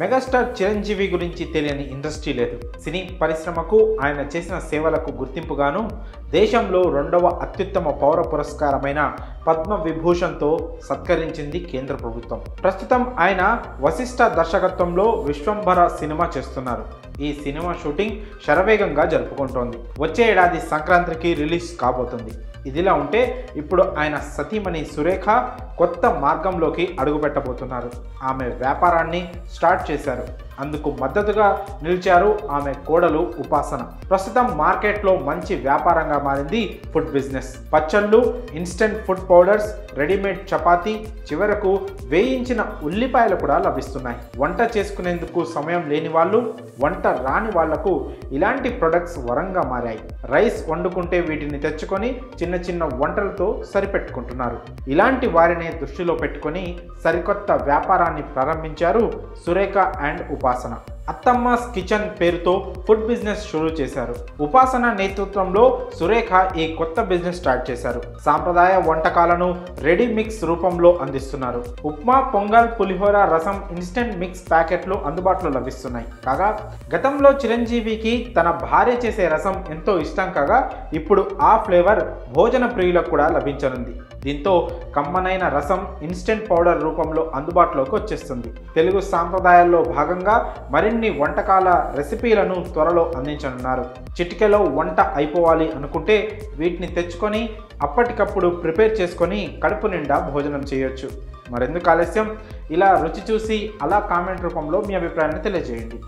Megastar Chiranjeevi గురించి తెలియని industry లేదు. సినీ పరిశ్రమకు ఆయన చేసిన సేవలకు గుర్తింపుగాను దేశంలో 2వ అత్యుత్తమ పౌర పురస్కారమైన పద్మ విభూషణ్తో సత్కరించింది కేంద్ర ప్రభుత్వం. ప్రస్తుతం ఆయన వశిష్ఠ దర్శకత్వంలో విశ్వంభర సినిమా చేస్తున్నారు. ఈ సినిమా షూటింగ్ శరవేగంగా జరుపుకుంటోంది. వచ్చే ఏడాది సంక్రాంతికి రిలీజ్ కాబోతుంది. ఇదిలా ఉంటే ఇప్పుడు ఆయన సతీమణి సురేఖ కొత్త మార్గంలోకి అడుగుపెట్టబోతున్నారు. ఆమె వ్యాపారాన్ని స్టార్ట్ చేశారు. అందుకు మద్దతుగా నిలిచారు ఆమె కోడలు ఉపాసన. ప్రస్తుతం మార్కెట్లో మంచి వ్యాపారంగా మారింది ఫుడ్ బిజినెస్. పచ్చళ్ళు, instant food powders, readymade chapati, చివరకు వేయించిన ఉల్లిపాయలు కూడా లభిస్తున్నాయి. వంట చేసుకునేందుకు సమయం లేని వాళ్ళు, వంట రాని వాళ్లకు ఇలాంటి ప్రొడక్ట్స్ వరంగా మారాయి. రైస్ వండుకుంటే వీటిని తెచ్చుకొని చిన్న చిన్న వంటలతో సరిపెట్టుకుంటున్నారు. ఇలాంటి వారిని దృష్టిలో పెట్టుకొని సరికొత్త వ్యాపారాన్ని ప్రారంభించారు సురేఖ అండ్ ఉపాసన. అత్తమ్మాస్ కిచెన్ పేరుతో ఫుడ్ బిజినెస్ షురూ చేశారు. ఉపాసన నేతృత్వంలో సురేఖ ఈ కొత్త బిజినెస్ స్టార్ట్ చేశారు. సాంప్రదాయ వంటకాలను రెడీ మిక్స్ రూపంలో అందిస్తున్నారు. ఉప్మా, పొంగల్, పులిహోర, రసం, ఇన్స్టెంట్ మిక్స్ ప్యాకెట్లు అందుబాటులో లభిస్తున్నాయి. కాగా గతంలో చిరంజీవికి తన భార్య చేసే రసం ఎంతో ఇష్టం కాగా ఇప్పుడు ఆ ఫ్లేవర్ భోజన ప్రియులకు కూడా లభించనుంది. దీంతో కమ్మనైన రసం ఇన్స్టెంట్ పౌడర్ రూపంలో అందుబాటులోకి వచ్చేస్తుంది. తెలుగు సాంప్రదాయాల్లో భాగంగా మరిన్ని వంటకాల రెసిపీలను త్వరలో అందించనున్నారు. చిటికెలో వంట అయిపోవాలి అనుకుంటే వీటిని తెచ్చుకొని అప్పటికప్పుడు ప్రిపేర్ చేసుకొని కడుపు నిండా భోజనం చేయొచ్చు. మరెందుకు ఆలస్యం? ఇలా రుచి చూసి అలా కామెంట్ రూపంలో మీ అభిప్రాయాన్ని తెలియజేయండి.